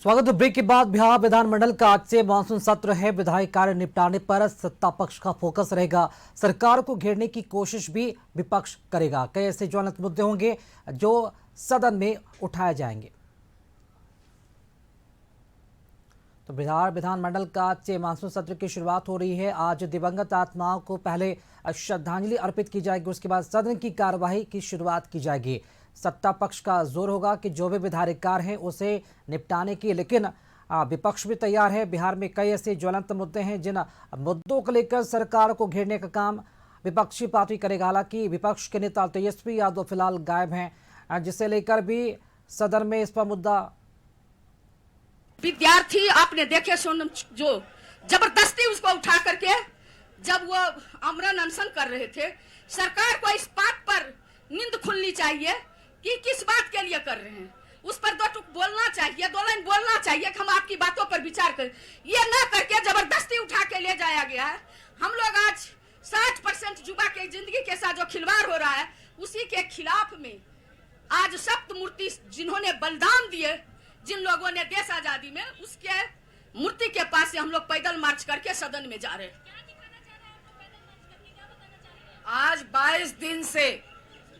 स्वागत है। ब्रेक के बाद बिहार विधानमंडल का आज से मानसून सत्र है। विधायी कार्य निपटाने पर सत्ता पक्ष का फोकस रहेगा। सरकार को घेरने की कोशिश भी विपक्ष करेगा। कई ऐसे ज्वलंत मुद्दे होंगे जो सदन में उठाए जाएंगे। तो बिहार विधानमंडल का आज से मानसून सत्र की शुरुआत हो रही है। आज दिवंगत आत्माओं को पहले श्रद्धांजलि अर्पित की जाएगी, उसके बाद सदन की कार्यवाही की शुरुआत की जाएगी। सत्ता पक्ष का जोर होगा कि जो भी विधायी कार्य है उसे निपटाने की, लेकिन विपक्ष भी तैयार है। बिहार में कई ऐसे ज्वलंत मुद्दे हैं जिन मुद्दों को लेकर सरकार को घेरने का काम विपक्षी पार्टी करेगा। हालांकि विपक्ष के नेता तेजस्वी यादव फिलहाल गायब हैं, जिसे लेकर भी सदन में इस पर मुद्दा। विद्यार्थी आपने देखे सुन जो जबरदस्ती उसको उठा करके जब वो आमरण अनशन कर रहे थे, सरकार को इस बात पर नींद खुलनी चाहिए कि किस बात के लिए कर रहे हैं। उस पर दो टुक बोलना चाहिए, दो लाइन बोलना चाहिए कि हम आपकी बातों पर विचार करें। ये ना करके जबरदस्ती उठा के ले जाया गया है। हम लोग आज 60% युवा के जिंदगी के साथ जो खिलवाड़ हो रहा है, उसी के खिलाफ में आज सप्तमूर्ति जिन्होंने बलिदान दिए, जिन लोगों ने देश आजादी में, उसके मूर्ति के पास से हम लोग पैदल मार्च करके सदन में जा रहे हैं। आज 22 दिन से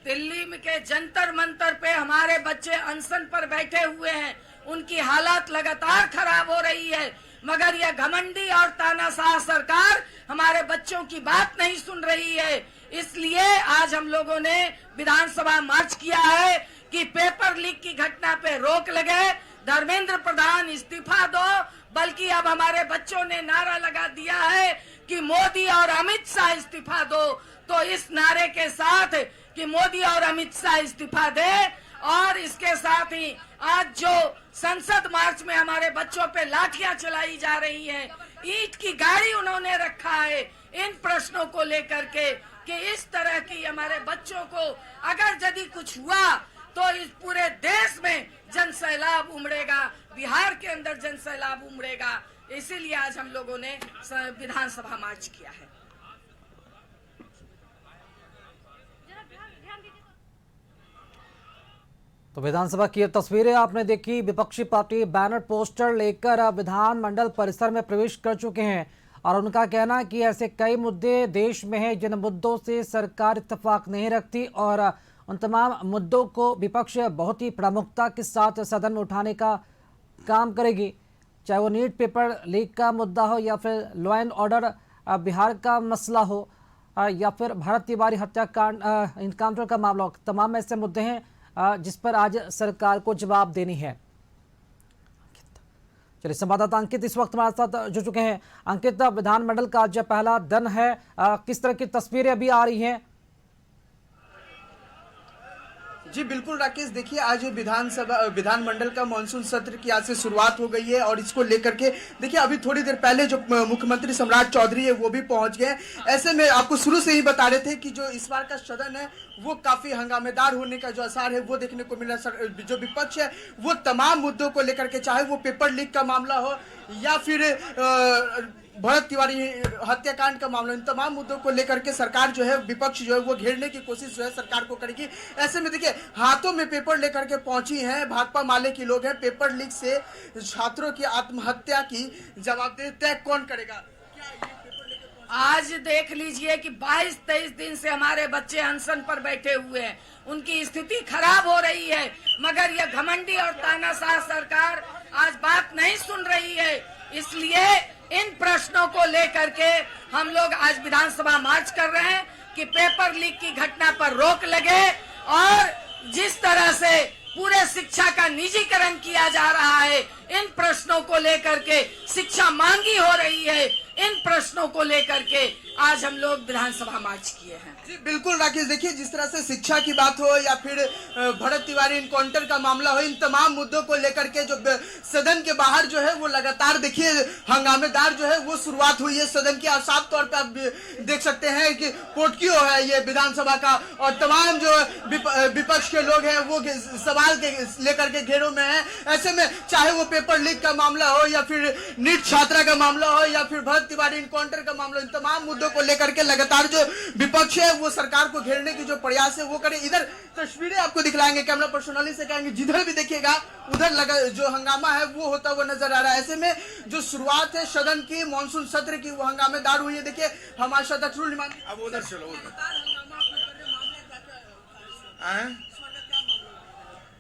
दिल्ली में के जंतर मंतर पे हमारे बच्चे अनशन पर बैठे हुए हैं। उनकी हालत लगातार खराब हो रही है, मगर यह घमंडी और तानाशाह सरकार हमारे बच्चों की बात नहीं सुन रही है। इसलिए आज हम लोगों ने विधानसभा मार्च किया है कि पेपर लीक की घटना पे रोक लगे, धर्मेंद्र प्रधान इस्तीफा दो। बल्कि अब हमारे बच्चों ने नारा लगा दिया है कि मोदी और अमित शाह इस्तीफा दो। तो इस नारे के साथ कि मोदी और अमित शाह इस्तीफा दे, और इसके साथ ही आज जो संसद मार्च में हमारे बच्चों पे लाठियां चलाई जा रही हैं, ईंट की गाड़ी उन्होंने रखा है इन प्रश्नों को लेकर के कि इस तरह की हमारे बच्चों को अगर यदि कुछ हुआ तो इस पूरे देश में जन सैलाब उमड़ेगा, बिहार के अंदर जन सैलाब उमड़ेगा। इसीलिए आज हम लोगों ने विधानसभा मार्च किया है। तो विधानसभा की तस्वीरें आपने देखी। विपक्षी पार्टी बैनर पोस्टर लेकर विधानमंडल परिसर में प्रवेश कर चुके हैं और उनका कहना है कि ऐसे कई मुद्दे देश में हैं जिन मुद्दों से सरकार इत्तेफाक नहीं रखती और उन तमाम मुद्दों को विपक्ष बहुत ही प्रमुखता के साथ सदन में उठाने का काम करेगी। चाहे वो नीट पेपर लीक का मुद्दा हो या फिर लॉ एंड ऑर्डर बिहार का मसला हो या फिर भारत तिवारी हत्याकांड इनकाउंटर का मामला हो, तमाम ऐसे मुद्दे हैं जिस पर आज सरकार को जवाब देनी है। चलिए, संवाददाता अंकित इस वक्त हमारे साथ जुड़ चुके हैं। अंकित, विधानमंडल का आज पहला दिन है, किस तरह की तस्वीरें अभी आ रही हैं? जी बिल्कुल राकेश, देखिए आज विधानमंडल का मानसून सत्र की आज से शुरुआत हो गई है और इसको लेकर के देखिए अभी थोड़ी देर पहले जो मुख्यमंत्री सम्राट चौधरी है वो भी पहुंच गए। ऐसे में आपको शुरू से ही बता रहे थे कि जो इस बार का सदन है वो काफी हंगामेदार होने का जो आसार है वो देखने को मिला। जो विपक्ष है वो तमाम मुद्दों को लेकर के, चाहे वो पेपर लीक का मामला हो या फिर भरत तिवारी हत्याकांड का मामला, इन तमाम मुद्दों को लेकर के सरकार जो है, विपक्ष जो है वो घेरने की कोशिश जो है सरकार को करेगी। ऐसे में देखिए हाथों में पेपर लेकर के पहुंची हैं भाकपा माले की लोग हैं। पेपर लीक से छात्रों की आत्महत्या की जवाबदेही तय कौन करेगा? आज देख लीजिए कि 22-23 दिन से हमारे बच्चे अनशन पर बैठे हुए हैं, उनकी स्थिति खराब हो रही है, मगर यह घमंडी और तानाशाह सरकार आज बात नहीं सुन रही है। इसलिए इन प्रश्नों को लेकर के हम लोग आज विधानसभा मार्च कर रहे हैं कि पेपर लीक की घटना पर रोक लगे, और जिस तरह से पूरे शिक्षा का निजीकरण किया जा रहा है, इन प्रश्नों को लेकर के शिक्षा मांगी हो रही है, इन प्रश्नों को लेकर के आज हम लोग विधानसभा मार्च किए हैं। जी बिल्कुल राकेश, देखिए जिस तरह से शिक्षा की बात हो या फिर भरत तिवारी इनकाउंटर का मामला हो, इन तमाम मुद्दों को लेकर के जो सदन के बाहर जो है वो लगातार देखिए हंगामेदार जो है वो शुरुआत हुई है सदन की। और साफ तौर पे आप देख सकते हैं कि पोटकियो है ये विधानसभा का, और तमाम जो विपक्ष के लोग हैं वो सवाल के लेकर के घेरों में है। ऐसे में चाहे वो पेपर लीक का मामला हो या फिर नीट छात्रा का मामला हो या फिर भरत तिवारी इनकाउंटर का मामला, इन तमाम मुद्दों को लेकर के लगातार जो विपक्ष है वो सरकार को घेरने की जो प्रयास है वो करे। इधर तस्वीरें आपको दिखलाएंगे, कैमरा पर्सनली से कहेंगे जिधर भी देखिएगा उधर लगा जो हंगामा है है वो होता हुआ नजर आ रहा है। ऐसे में जो शुरुआत है सदन की मानसून सत्र की वो हंगामेदार हुई है। देखिए हमारे साथ अक्सरुल इमाम, अब उधर चलो उधर।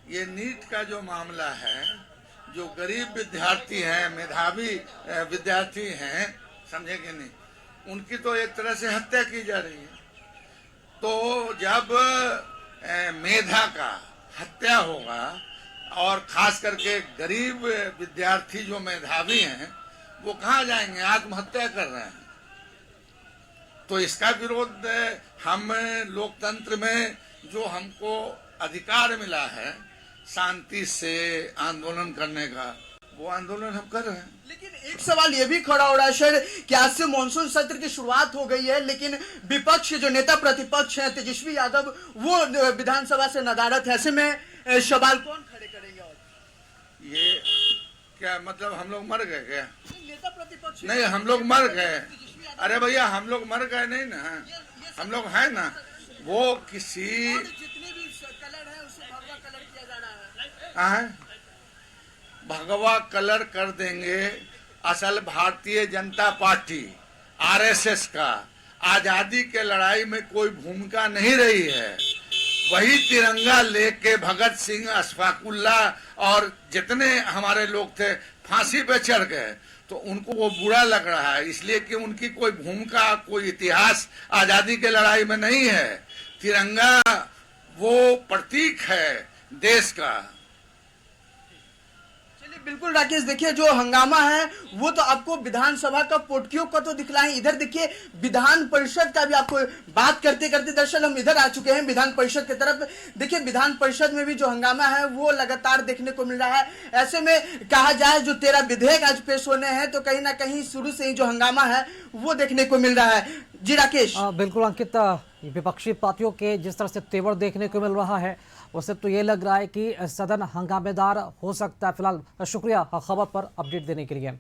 ये नीट का जो मामला है, जो गरीब विद्यार्थी हैं, मेधावी विद्यार्थी हैं, समझे कि नहीं, उनकी तो एक तरह से हत्या की जा रही है। तो जब मेधा का हत्या होगा और खास करके गरीब विद्यार्थी जो मेधावी हैं वो कहाँ जाएंगे, आत्महत्या कर रहे हैं। तो इसका विरोध हम लोकतंत्र में जो हमको अधिकार मिला है शांति से आंदोलन करने का, वो आंदोलन हम कर रहे हैं। लेकिन एक सवाल ये भी खड़ा हो रहा है सर कि आज से मानसून सत्र की शुरुआत हो गई है, लेकिन विपक्ष जो नेता प्रतिपक्ष हैं तेजस्वी यादव वो विधानसभा से नदारत है। ऐसे में सवाल कौन खड़े करेंगे? और ये क्या मतलब हम लोग मर गए क्या? नेता प्रतिपक्ष नहीं, हम लोग मर गए। अरे भैया हम लोग मर गए नहीं ना, हम लोग हैं ना। वो किसी जितने भी कलर है उसे भगवा कलर किया जा रहा है। भगवा कलर कर देंगे। असल भारतीय जनता पार्टी आरएसएस का आजादी के लड़ाई में कोई भूमिका नहीं रही है। वही तिरंगा लेके भगत सिंह, अशफाकुल्ला और जितने हमारे लोग थे फांसी पे चढ़ गए, तो उनको वो बुरा लग रहा है, इसलिए कि उनकी कोई भूमिका, कोई इतिहास आजादी के लड़ाई में नहीं है। तिरंगा वो प्रतीक है देश का। बिल्कुल राकेश, देखिए जो हंगामा है वो तो आपको विधानसभा का पोटकियों का तो दिखलाएं। इधर देखिए विधान परिषद का भी आपको बात करते करते दरअसल हम इधर आ चुके हैं विधान परिषद की तरफ। देखिए विधान परिषद में भी जो हंगामा है वो लगातार देखने को मिल रहा है। ऐसे में कहा जाए जो 13 विधेयक आज पेश होने हैं तो कहीं ना कहीं शुरू से ही जो हंगामा है वो देखने को मिल रहा है। जी राकेश। बिल्कुल अंकित, विपक्षी पार्टियों के जिस तरह से तेवर देखने को मिल रहा है उससे तो ये लग रहा है कि सदन हंगामेदार हो सकता है। फिलहाल शुक्रिया खबर पर अपडेट देने के लिए।